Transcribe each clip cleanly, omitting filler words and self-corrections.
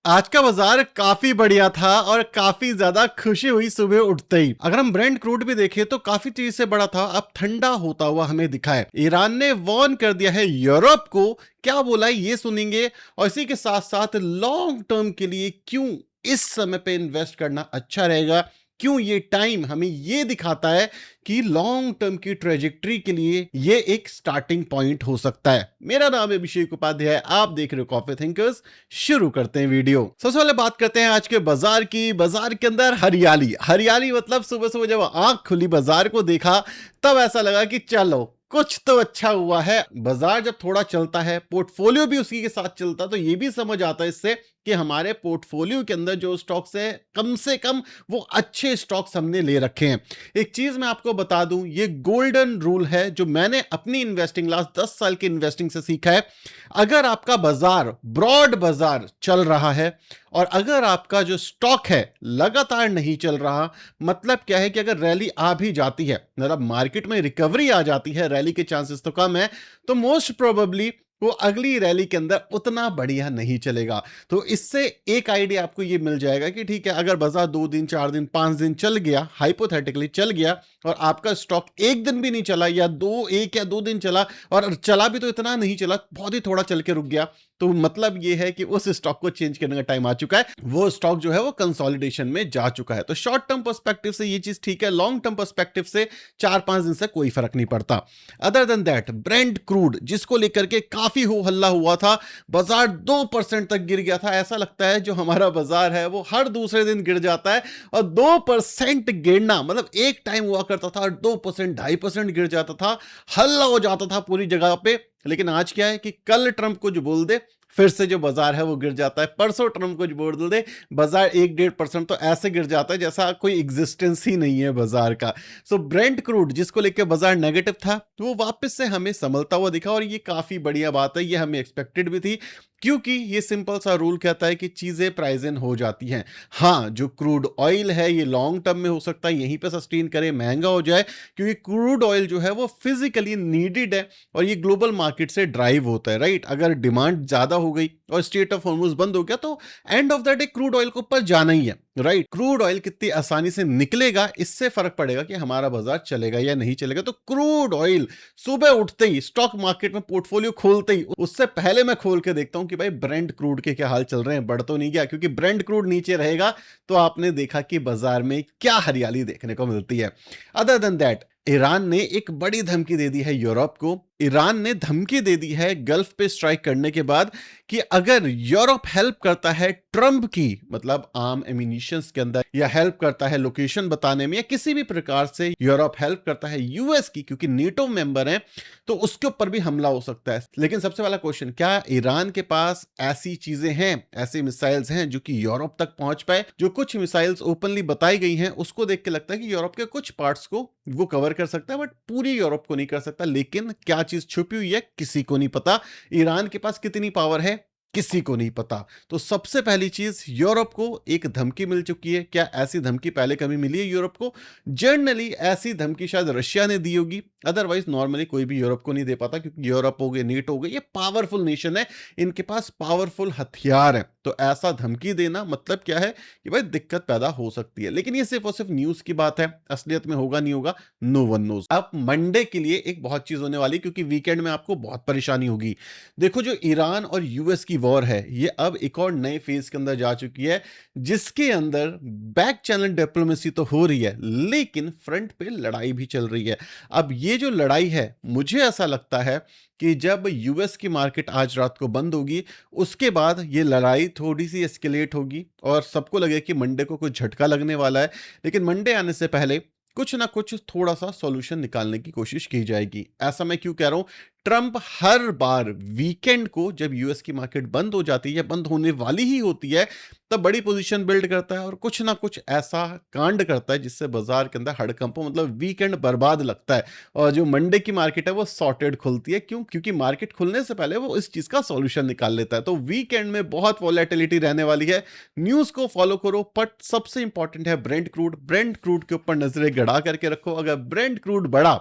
आज का बाजार काफी बढ़िया था और काफी ज्यादा खुशी हुई सुबह उठते ही। अगर हम ब्रेंट क्रूड भी देखें तो काफी तेजी से बढ़ा था, अब ठंडा होता हुआ हमें दिखा है। ईरान ने वार्न कर दिया है यूरोप को, क्या बोला है ये सुनेंगे। और इसी के साथ साथ लॉन्ग टर्म के लिए क्यों इस समय पे इन्वेस्ट करना अच्छा रहेगा, क्यों ये टाइम हमें ये दिखाता है कि लॉन्ग टर्म की ट्रेजेक्टरी के लिए ये एक स्टार्टिंग पॉइंट हो सकता है। मेरा नाम है अभिषेक उपाध्याय, आप देख रहे हो कॉफी थिंकर्स। शुरू करते हैं वीडियो। सबसे पहले बात करते हैं आज के बाजार की। बाजार के अंदर हरियाली हरियाली मतलब सुबह सुबह जब आंख खुली बाजार को देखा तब ऐसा लगा कि चलो कुछ तो अच्छा हुआ है। बाजार जब थोड़ा चलता है, पोर्टफोलियो भी उसी के साथ चलता है, तो ये भी समझ आता है इससे कि हमारे पोर्टफोलियो के अंदर जो स्टॉक्स है कम से कम वो अच्छे स्टॉक्स हमने ले रखे हैं। एक चीज मैं आपको बता दूं, ये गोल्डन रूल है जो मैंने अपनी इन्वेस्टिंग लास्ट 10 साल की इन्वेस्टिंग से सीखा है। अगर आपका बाजार ब्रॉड बाजार चल रहा है और अगर आपका जो स्टॉक है लगातार नहीं चल रहा, मतलब क्या है कि अगर रैली आ भी जाती है, मतलब मार्केट में रिकवरी आ जाती है, रैली के चांसेस तो कम है, तो मोस्ट प्रोबेबली वो अगली रैली के अंदर उतना बढ़िया नहीं चलेगा। तो इससे एक आइडिया आपको ये मिल जाएगा कि ठीक है, अगर बाजार 2 दिन 4 दिन 5 दिन चल गया, हाइपोथेटिकली चल गया, और आपका स्टॉक एक दिन भी नहीं चला या 1 या 2 दिन चला, और चला भी तो इतना नहीं चला, बहुत ही थोड़ा चल के रुक गया, तो मतलब ये है कि उस स्टॉक को चेंज करने का टाइम आ चुका है। वो स्टॉक जो है वो कंसोलिडेशन में जा चुका है। तो शॉर्ट टर्म पर्सपेक्टिव से ये चीज ठीक है, लॉन्ग टर्म पर्सपेक्टिव से 4-5 दिन से कोई फर्क नहीं पड़ता। Other than that, Brent crude जिसको लेकर के काफी हो हल्ला हुआ था, बाजार 2% तक गिर गया था। ऐसा लगता है जो हमारा बाजार है वो हर दूसरे दिन गिर जाता है, और 2% गिरना मतलब एक टाइम हुआ करता था 2%, 2.5% गिर जाता था, हल्ला हो जाता था पूरी जगह पे। लेकिन आज क्या है कि कल ट्रंप कुछ बोल दे, फिर से जो बाजार है वो गिर जाता है। परसों ट्रंप कुछ बोल दे, बाजार 1-1.5% तो ऐसे गिर जाता है जैसा कोई एग्जिस्टेंस ही नहीं है बाजार का। सो ब्रेंट क्रूड जिसको लेकर बाजार नेगेटिव था, तो वो वापस से हमें संभलता हुआ दिखा, और ये काफी बढ़िया बात है, ये हमें एक्सपेक्टेड भी थी, क्योंकि ये सिंपल सा रूल कहता है कि चीजें प्राइस इन हो जाती हैं। हाँ, जो क्रूड ऑयल है ये लॉन्ग टर्म में हो सकता है यहीं पे सस्टेन करे, महंगा हो जाए, क्योंकि क्रूड ऑयल जो है वो फिजिकली नीडेड है और ये ग्लोबल मार्केट से ड्राइव होता है, राइट। अगर डिमांड ज्यादा हो गई और स्टेट ऑफ हॉर्मुज बंद हो गया तो end of the day crude oil को ऊपर जाना ही है, राइट। क्रूड ऑयल कितनी आसानी से निकलेगा इससे फर्क पड़ेगा कि हमारा बाजार चलेगा या नहीं चलेगा। तो क्रूड ऑयल सुबह उठते ही स्टॉक मार्केट में पोर्टफोलियो खोलते ही उससे पहले मैं खोल के देखता हूं कि भाई ब्रेंट क्रूड के क्या हाल चल रहे हैं, बढ़ तो नहीं गया, क्योंकि ब्रेंट क्रूड नीचे रहेगा तो आपने देखा कि बाजार में क्या हरियाली देखने को मिलती है। अदर देन दैट, ईरान ने एक बड़ी धमकी दे दी है यूरोप को। ईरान ने धमकी दे दी है गल्फ पे स्ट्राइक करने के बाद कि अगर यूरोप हेल्प करता है ट्रंप की, मतलब आर्म एमिनिशंस के अंदर, या हेल्प करता है लोकेशन बताने में, या किसी भी प्रकार से यूरोप हेल्प करता है यूएस की, क्योंकि नेटो मेंबर है, तो उसके ऊपर भी हमला हो सकता है। लेकिन सबसे पहला क्वेश्चन, क्या ईरान के पास ऐसी चीजें हैं, ऐसे मिसाइल्स हैं जो कि यूरोप तक पहुंच पाए? जो कुछ मिसाइल्स ओपनली बताई गई हैं उसको देख के लगता है कि यूरोप के कुछ पार्ट्स को वो कवर कर सकता है, बट पूरी यूरोप को नहीं कर सकता। लेकिन क्या चीज छुपी हुई है किसी को नहीं पता। ईरान के पास कितनी पावर है किसी को नहीं पता। तो सबसे पहली चीज, यूरोप को एक धमकी मिल चुकी है। क्या ऐसी धमकी पहले कभी मिली है यूरोप को? जनरली ऐसी धमकी शायद रशिया ने दी होगी, अदरवाइज नॉर्मली कोई भी यूरोप को नहीं दे पाता, क्योंकि यूरोप हो गए, नेटो हो गए, ये पावरफुल नेशन है, इनके पास पावरफुल हथियार है। तो ऐसा धमकी देना मतलब क्या है कि भाई दिक्कत पैदा हो सकती है। लेकिन ये सिर्फ और सिर्फ न्यूज की बात है, असलियत में होगा नहीं होगा नो वन नोज। अब मंडे के लिए एक बहुत चीज होने वाली, क्योंकि वीकेंड में आपको बहुत परेशानी होगी। देखो, जो ईरान और यूएस की वॉर है ये अब एक और नए फेज के अंदर जा चुकी है, जिसके अंदर बैक चैनल डिप्लोमेसी तो हो रही है लेकिन फ्रंट पे लड़ाई भी चल रही है। अब ये जो लड़ाई है, मुझे ऐसा लगता है कि जब यूएस की मार्केट आज रात को बंद होगी उसके बाद ये लड़ाई थोड़ी सी एस्केलेट होगी और सबको लगे कि मंडे को कुछ झटका लगने वाला है। लेकिन मंडे आने से पहले कुछ ना कुछ थोड़ा सा सॉल्यूशन निकालने की कोशिश की जाएगी। ऐसा मैं क्यों कह रहा हूं? ट्रंप हर बार वीकेंड को जब यूएस की मार्केट बंद हो जाती है, बंद होने वाली ही होती है, तब बड़ी पोजीशन बिल्ड करता है और कुछ ना कुछ ऐसा कांड करता है जिससे बाजार के अंदर हड़कंप हो, मतलब वीकेंड बर्बाद लगता है। और जो मंडे की मार्केट है वो सॉर्टेड खुलती है। क्यों? क्योंकि मार्केट खुलने से पहले वो इस चीज का सॉल्यूशन निकाल लेता है। तो वीकेंड में बहुत वॉलेटिलिटी रहने वाली है। न्यूज को फॉलो करो, बट सबसे इंपॉर्टेंट है ब्रेंट क्रूड। ब्रेंट क्रूड के ऊपर नजरें गड़ा करके रखो। अगर ब्रेंट क्रूड बढ़ा,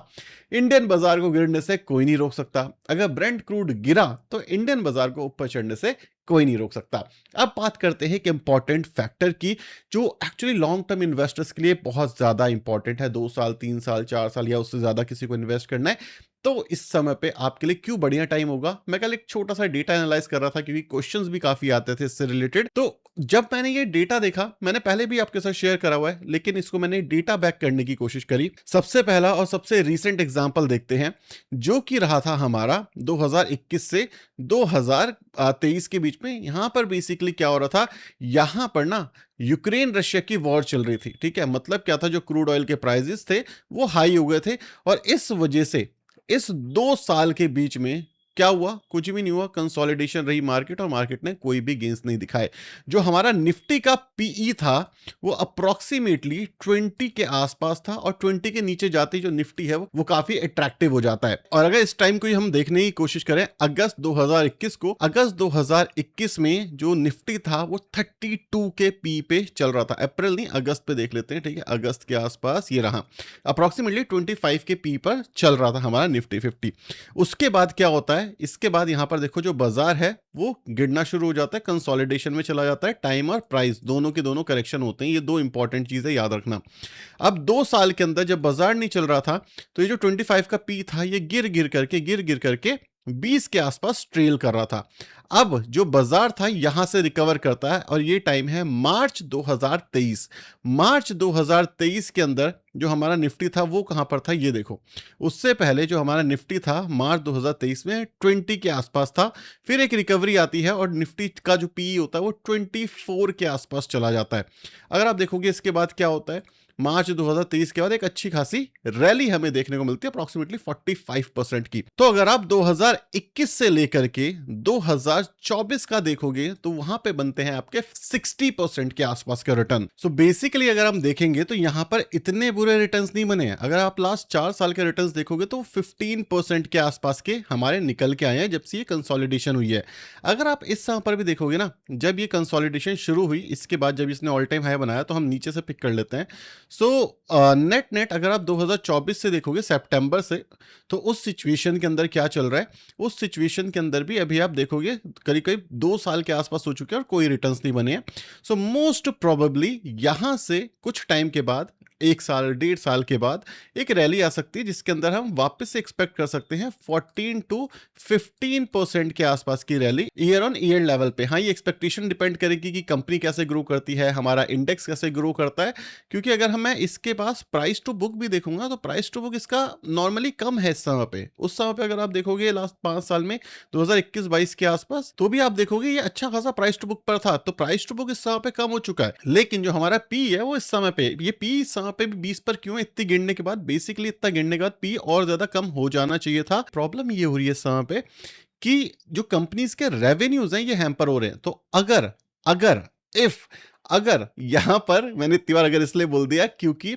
इंडियन बाजार को गिरने से कोई नहीं रोक सकता। अगर ब्रेंट क्रूड गिरा तो इंडियन बाजार को ऊपर चढ़ने से कोई नहीं रोक सकता। अब बात करते हैं एक इंपॉर्टेंट फैक्टर की, जो एक्चुअली लॉन्ग टर्म इन्वेस्टर्स के लिए बहुत ज्यादा इंपॉर्टेंट है। 2 साल, 3 साल, 4 साल या उससे ज्यादा किसी को इन्वेस्ट करना है तो इस समय पे आपके लिए क्यों बढ़िया टाइम होगा। मैं कल एक छोटा सा डेटा एनालाइज कर रहा था क्योंकि क्वेश्चंस भी काफी आते थे इससे रिलेटेड। तो जब मैंने ये डेटा देखा, मैंने पहले भी आपके साथ शेयर करा हुआ है, लेकिन इसको मैंने डेटा बैक करने की कोशिश करी। सबसे पहला और सबसे रीसेंट एग्जांपल देखते हैं, जो कि रहा था हमारा 2021 से 2023 के बीच में। यहां पर बेसिकली क्या हो रहा था, यहां पर ना यूक्रेन रशिया की वॉर चल रही थी। ठीक है, मतलब क्या था, जो क्रूड ऑयल के प्राइसेस थे वो हाई हो गए थे, और इस वजह से इस 2 साल के बीच में क्या हुआ, कुछ भी नहीं हुआ। कंसोलिडेशन रही मार्केट, और मार्केट ने कोई भी गेंस नहीं दिखाए। जो हमारा निफ्टी का पीई था वो अप्रोक्सीमेटली 20 के आसपास था, और 20 के नीचे जाते ही जो निफ्टी है वो काफी अट्रैक्टिव हो जाता है। और अगर इस टाइम को हम देखने की कोशिश करें, अगस्त 2021 में जो निफ्टी था वो 32 के पी पे चल रहा था। अप्रैल नहीं, अगस्त पे देख लेते हैं। ठीक है, अगस्त के आसपास ये रहा, अप्रोक्सीमेटली 25 के पी पर चल रहा था हमारा निफ्टी 50। उसके बाद क्या होता है, इसके बाद यहां पर देखो जो बाजार है वो गिरना शुरू हो जाता है, कंसोलिडेशन में चला जाता है। टाइम और प्राइस दोनों के दोनों करेक्शन होते हैं, ये दो इंपॉर्टेंट चीजें याद रखना। अब 2 साल के अंदर जब बाजार नहीं चल रहा था, तो ये जो 25 का पी था ये गिर करके 20 के आसपास ट्रेल कर रहा था। अब जो बाजार था यहां से रिकवर करता है, और ये टाइम है मार्च 2023। मार्च 2023 के अंदर जो हमारा निफ्टी था वो कहां पर था, ये देखो। उससे पहले जो हमारा निफ्टी था मार्च 2023 में 20 के आसपास था, फिर एक रिकवरी आती है और निफ्टी का जो पी होता है वो 24 के आसपास चला जाता है। अगर आप देखोगे इसके बाद क्या होता है, मार्च 2023 के बाद एक अच्छी खासी रैली हमें देखने को मिलती है, अप्रोक्सीमेटली 45% की। तो अगर आप 2021 से लेकर के 2024 का देखोगे तो वहां पे बनते हैं आपके 60% के आसपास के रिटर्न। सो बेसिकली अगर हम देखेंगे तो यहां पर इतने बुरे रिटर्न्स नहीं बने हैं। अगर आप लास्ट 4 साल के रिटर्न्स देखोगे तो 15% के आसपास के हमारे निकल के आए हैं जब से ये कंसोलिडेशन हुई है। अगर आप इस समय पर भी देखोगे ना, जब ये कंसोलिडेशन शुरू हुई, इसके बाद जब इसने ऑल टाइम हाई बनाया, तो हम नीचे से पिक कर लेते हैं। सो नेट अगर आप 2024 से देखोगे सितंबर से, तो उस सिचुएशन के अंदर क्या चल रहा है, उस सिचुएशन के अंदर भी अभी आप देखोगे करीब करीब 2 साल के आसपास हो चुके हैं और कोई रिटर्न्स नहीं बने हैं। सो मोस्ट प्रोबेबली यहां से कुछ टाइम के बाद, 1 साल 1.5 साल के बाद एक रैली आ सकती है, जिसके अंदर हम वापस से एक्सपेक्ट कर सकते हैं 14 to 15% के आसपास की rally year on year level पे। हाँ, ये एक्सपेक्टेशन डिपेंड करेगी कि कंपनी कैसे ग्रो करती है, हमारा इंडेक्स कैसे ग्रो करता है। क्योंकि अगर मैं इसके पास प्राइस टू बुक भी देखूंगा तो प्राइस टू बुक इसका नॉर्मली कम है इस समय पे। उस समय पे अगर आप देखोगे लास्ट 5 साल में 2021-22 के आसपास, तो भी आप देखोगे ये अच्छा खासा प्राइस टू बुक पर था। तो प्राइस टू बुक इस समय पे कम हो चुका है, लेकिन जो हमारा पी है वो इस समय पे, ये पी इस समय पे भी 20 पर क्यों है, इतनी गिरने के बाद, बेसिकली इतना गिरने के बाद पी और ज्यादा कम हो जाना चाहिए था। प्रॉब्लम ये हो रही है इस समय पे कि जो कंपनीज के रेवेन्यूज हैं ये हैम्पर हो रहे हैं। तो अगर अगर इफ अगर यहां पर मैंने इतनी बार अगर इसलिए बोल दिया क्योंकि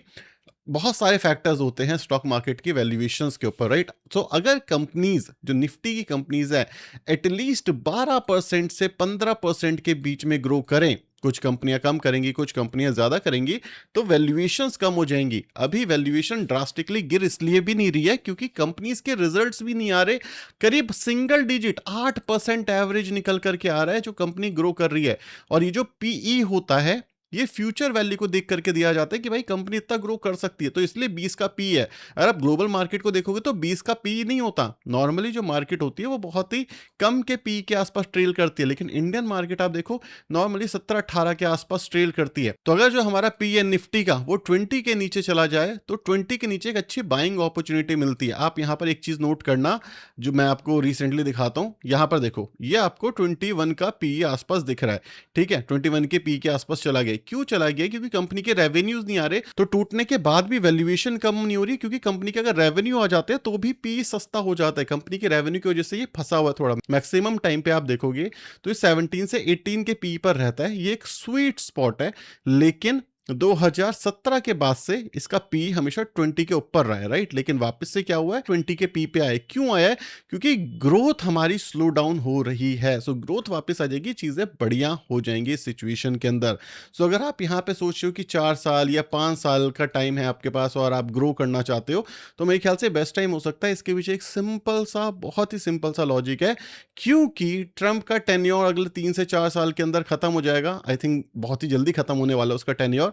बहुत सारे फैक्टर्स होते हैं स्टॉक मार्केट की वैल्यूएशंस के ऊपर, राइट। तो अगर कंपनीज, जो निफ्टी की कंपनीज है, एटलीस्ट 12% से 15% के बीच में ग्रो करें, कुछ कंपनियां कम करेंगी, कुछ कंपनियां ज्यादा करेंगी, तो वैल्यूएशंस कम हो जाएंगी। अभी वैल्यूएशन ड्रास्टिकली गिर इसलिए भी नहीं रही है क्योंकि कंपनीज के रिजल्ट्स भी नहीं आ रहे। करीब सिंगल डिजिट 8% एवरेज निकल करके आ रहा है जो कंपनी ग्रो कर रही है। और ये जो पीई होता है ये फ्यूचर वैल्यू को देख करके दिया जाता है कि भाई कंपनी इतना ग्रो कर सकती है, तो इसलिए 20 का पी है। अगर आप ग्लोबल मार्केट को देखोगे तो 20 का पी नहीं होता। नॉर्मली जो मार्केट होती है वो बहुत ही कम के पी के आसपास ट्रेल करती है, लेकिन इंडियन मार्केट आप देखो नॉर्मली 17-18 के आसपास ट्रेल करती है। तो अगर जो हमारा पी है निफ्टी का वो 20 के नीचे चला जाए तो 20 के नीचे एक अच्छी बाइंग अपॉर्चुनिटी मिलती है। आप यहां पर एक चीज नोट करना, जो मैं आपको रिसेंटली दिखाता हूं, यहां पर देखो, ये आपको 21 का पी आसपास दिख रहा है। ठीक है, 21 के पी के आसपास चला गया। क्यों चला गया? क्योंकि कंपनी के रेवेन्यूज नहीं आ रहे। तो टूटने के बाद भी वैल्यूएशन कम नहीं हो रही, क्योंकि कंपनी के अगर रेवेन्यू आ जाते हैं तो भी पी सस्ता हो जाता है। कंपनी के रेवेन्यू की वजह से ये फंसा हुआ थोड़ा। मैक्सिमम टाइम पे आप देखोगे तो ये 17 से 18 के पी पर रहता है। ये एक स्वीट स्पॉट है, लेकिन 2017 के बाद से इसका पी हमेशा 20 के ऊपर रहा है, राइट? लेकिन वापस से क्या हुआ है, 20 के पी पे आए। क्यों आया है? क्योंकि ग्रोथ हमारी स्लो डाउन हो रही है। सो ग्रोथ वापस आ जाएगी, चीजें बढ़िया हो जाएंगी इस सिचुएशन के अंदर। सो अगर आप यहाँ पे सोच रहे हो कि 4 साल या 5 साल का टाइम है आपके पास और आप ग्रो करना चाहते हो, तो मेरे ख्याल से बेस्ट टाइम हो सकता है। इसके पीछे एक सिंपल सा, बहुत ही सिंपल सा लॉजिक है। क्योंकि ट्रंप का टेन्योर अगले 3 से 4 साल के अंदर खत्म हो जाएगा। आई थिंक बहुत ही जल्दी खत्म होने वाला है उसका टेन्योर।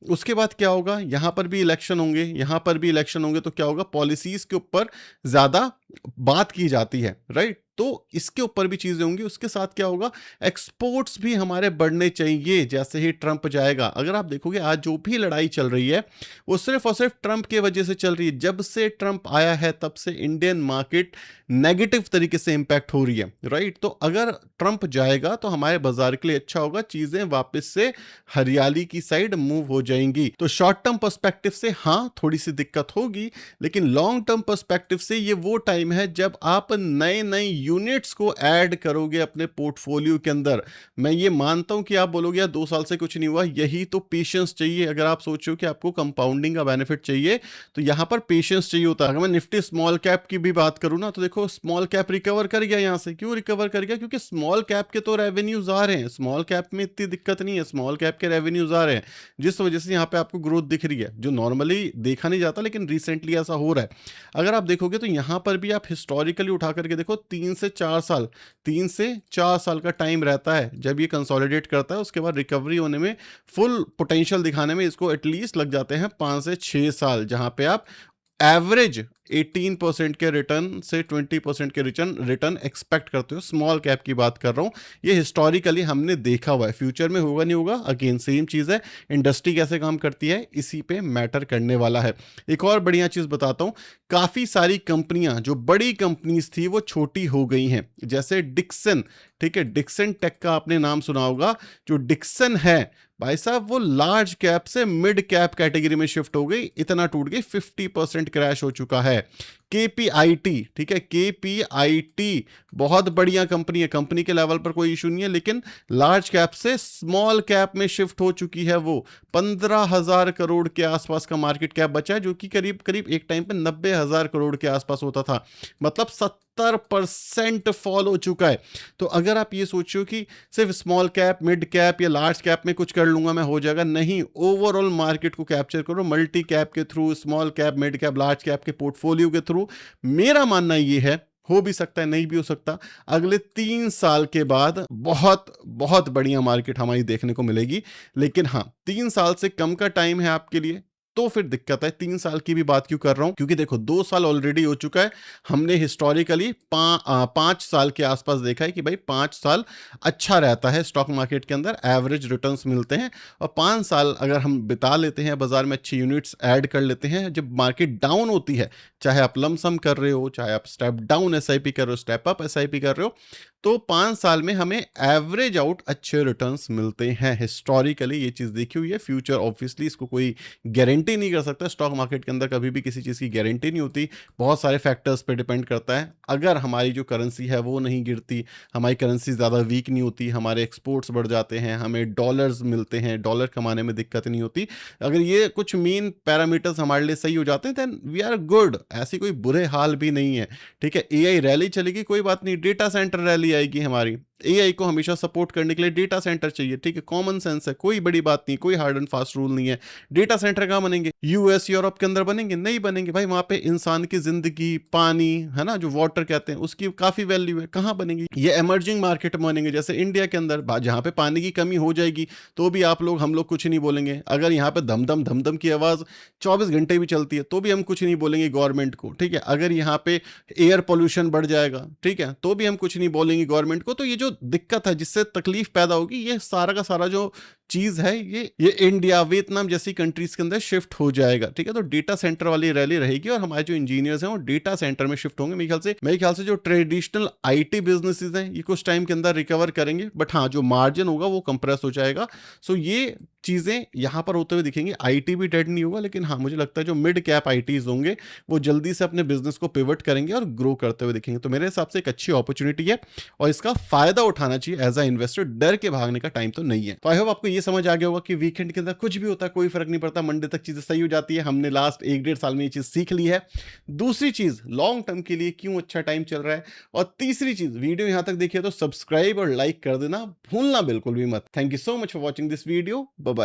उसके बाद क्या होगा, यहां पर भी इलेक्शन होंगे, यहां पर भी इलेक्शन होंगे, तो क्या होगा, पॉलिसीज के ऊपर ज्यादा बात की जाती है, राइट? तो इसके ऊपर भी चीजें होंगी। उसके साथ क्या होगा, एक्सपोर्ट्स भी हमारे बढ़ने चाहिए जैसे ही ट्रंप जाएगा। अगर आप देखोगे आज जो भी लड़ाई चल रही है वो सिर्फ और सिर्फ ट्रंप की वजह से चल रही है। जब से ट्रंप आया है तब से इंडियन मार्केट नेगेटिव तरीके से इंपैक्ट हो रही है, राइट? तो अगर ट्रंप जाएगा तो हमारे बाजार के लिए अच्छा होगा, चीजें वापस से हरियाली की साइड मूव हो जाएंगी। तो शॉर्ट टर्म पर्सपेक्टिव से हाँ थोड़ी सी दिक्कत होगी, लेकिन लॉन्ग टर्म पर्सपेक्टिव से ये वो टाइम है जब आप नए नए यूनिट्स को ऐड करोगे अपने पोर्टफोलियो के अंदर। मैं ये मानता हूं कि आप बोलोगे यार 2 साल से कुछ नहीं हुआ, यही तो पेशेंस चाहिए। अगर आप सोचो कि आपको कंपाउंडिंग का बेनिफिट चाहिए तो यहां पर पेशेंस चाहिए होता है। अगर मैं निफ्टी स्मॉल कैप की भी बात करूं ना, तो देखो स्मॉल कैप रिकवर कर गया यहां से। क्यों रिकवर कर गया? क्योंकि स्मॉल कैप के तो रेवेन्यूज आ रहे हैं, स्मॉल कैप में इतनी दिक्कत नहीं है, स्मॉल कैप के रेवेन्यूज आ रहे हैं, जिस वजह से यहां पे आपको ग्रोथ दिख रही है, जो नॉर्मली देखा नहीं जाता लेकिन रिसेंटली ऐसा हो रहा है। अगर आप देखोगे तो यहां पर भी आप हिस्टोरिकली उठा करके देखो, 3 से 4 साल, 3 से 4 साल का टाइम रहता है जब ये कंसोलिडेट करता है। उसके बाद रिकवरी होने में, फुल पोटेंशियल दिखाने में इसको एटलीस्ट लग जाते हैं 5 से 6 साल, जहां पे आप एवरेज 18% के रिटर्न से 20% के रिटर्न एक्सपेक्ट करते हो। स्मॉल कैप की बात कर रहा हूं, ये हिस्टोरिकली हमने देखा हुआ है। फ्यूचर में होगा नहीं होगा, अगेन सेम चीज है। इंडस्ट्री कैसे काम करती है इसी पे मैटर करने वाला है। एक और बढ़िया चीज बताता हूं, काफी सारी कंपनियां जो बड़ी कंपनीज थी वो छोटी हो गई हैं, जैसे डिक्सन। ठीक है, डिक्सन टेक का आपने नाम सुना होगा। जो डिक्सन है भाई साहब, वो लार्ज कैप से मिड कैप कैटेगरी में शिफ्ट हो गई, इतना टूट गई, 50% क्रैश हो चुका है। केपीआईटी, ठीक है, केपीआईटी बहुत बढ़िया कंपनी है, कंपनी के लेवल पर कोई इशू नहीं है, लेकिन लार्ज कैप से स्मॉल कैप में शिफ्ट हो चुकी है। वो 15,000 करोड़ के आसपास का मार्केट कैप बचा है, जो कि करीब करीब एक टाइम पे 90,000 करोड़ के आसपास होता था। मतलब 70% फॉल हो चुका है। तो अगर आप ये सोचो कि सिर्फ स्मॉल कैप, मिड कैप या लार्ज कैप में कुछ कर लूंगा मैं हो जाएगा, नहीं, ओवरऑल मार्केट को कैप्चर करो, मल्टी कैप के through, small cap, mid cap, large cap के पोर्टफोलियो के थ्रू। मेरा मानना ये है, हो भी सकता है नहीं भी हो सकता, अगले 3 साल के बाद बहुत बहुत बढ़िया मार्केट हमारी देखने को मिलेगी। लेकिन हाँ, 3 साल से कम का टाइम है आपके लिए तो फिर दिक्कत है। 3 साल की भी बात क्यों कर रहा हूं, क्योंकि देखो 2 साल ऑलरेडी हो चुका है। हमने हिस्टोरिकली 5 साल के आसपास देखा है कि भाई 5 साल अच्छा रहता है स्टॉक मार्केट के अंदर, एवरेज रिटर्न्स मिलते हैं। और 5 साल अगर हम बिता लेते हैं बाजार में, अच्छी यूनिट्स ऐड कर लेते हैं, जब मार्केट डाउन होती है, चाहे आप लमसम कर रहे हो, चाहे आप स्टेप डाउन एसआईपी कर रहे हो, स्टेप अप एसआईपी कर रहे हो, तो 5 साल में हमें एवरेज आउट अच्छे रिटर्न्स मिलते हैं। हिस्टोरिकली ये चीज देखी हुई है। फ्यूचर ऑब्वियसली इसको कोई गारंटी नहीं कर सकता, स्टॉक मार्केट के अंदर कभी भी किसी चीज की गारंटी नहीं होती, बहुत सारे फैक्टर्स पे डिपेंड करता है। अगर हमारी जो करेंसी है वो नहीं गिरती, हमारी करेंसी ज़्यादा वीक नहीं होती, हमारे एक्सपोर्ट्स बढ़ जाते हैं, हमें डॉलर्स मिलते हैं, डॉलर कमाने में दिक्कत नहीं होती, अगर ये कुछ मेन पैरामीटर्स हमारे लिए सही हो जाते हैं, देन वी आर गुड। ऐसी कोई बुरे हाल भी नहीं है। ठीक है, एआई रैली चलेगी, कोई बात नहीं, डेटा सेंटर रैली आएगी हमारी। एआई को हमेशा सपोर्ट करने के लिए डेटा सेंटर चाहिए, ठीक है, कॉमन सेंस है, कोई बड़ी बात नहीं, कोई हार्ड एंड फास्ट रूल नहीं है। डेटा सेंटर कहाँ बनेंगे? यूएस यूरोप के अंदर बनेंगे? नहीं बनेंगे भाई, वहां पे इंसान की जिंदगी, पानी है ना, जो वाटर कहते हैं, उसकी काफी वैल्यू है। कहाँ बनेंगे? ये एमर्जिंग मार्केट में बनेंगे, जैसे इंडिया के अंदर, जहां पे पानी की कमी हो जाएगी तो भी आप लोग, हम लोग कुछ नहीं बोलेंगे। अगर यहाँ पे धम धम धम धम की आवाज 24 घंटे भी चलती है तो भी हम कुछ नहीं बोलेंगे गवर्नमेंट को। ठीक है, अगर यहाँ पे एयर पोल्यूशन बढ़ जाएगा, ठीक है, तो भी हम कुछ नहीं बोलेंगे गवर्नमेंट को। तो ये जो दिक्कत है, जिससे तकलीफ पैदा होगी, ये सारा का सारा जो चीज है, ये इंडिया, वियतनाम जैसी कंट्रीज के अंदर शिफ्ट हो जाएगा। ठीक है, तो डेटा सेंटर वाली रैली रहेगी और हमारे जो इंजीनियर्स हैं वो डेटा सेंटर में शिफ्ट होंगे। मेरे ख्याल से जो ट्रेडिशनल आईटी बिजनेसेस हैं ये कुछ टाइम के अंदर रिकवर करेंगे, बट हाँ, जो मार्जिन होगा वो कंप्रेस हो जाएगा। सो ये चीजें यहां पर होते हुए दिखेंगी। आईटी भी डेड नहीं होगा, लेकिन हाँ मुझे लगता है जो मिड कैप आईटीज होंगे वो जल्दी से अपने बिजनेस को पिवट करेंगे और ग्रो करते हुए दिखेंगे। तो मेरे हिसाब से एक अच्छी अपॉर्चुनिटी है और इसका फायदा उठाना चाहिए एज अ इन्वेस्टर। डर के भागने का टाइम तो नहीं है। तो आई होप आपको ये समझ आ गया होगा कि वीकेंड के अंदर कुछ भी होता है कोई फर्क नहीं पड़ता, मंडे तक चीजें सही हो जाती है। हमने लास्ट 1-1.5 साल में ये चीज सीख ली है। दूसरी चीज, लॉन्ग टर्म के लिए क्यों अच्छा टाइम चल रहा है। और तीसरी चीज, वीडियो यहां तक देखिए तो सब्सक्राइब और लाइक कर देना भूलना बिल्कुल भी मत। Thank you so much for watching this video. Bye bye.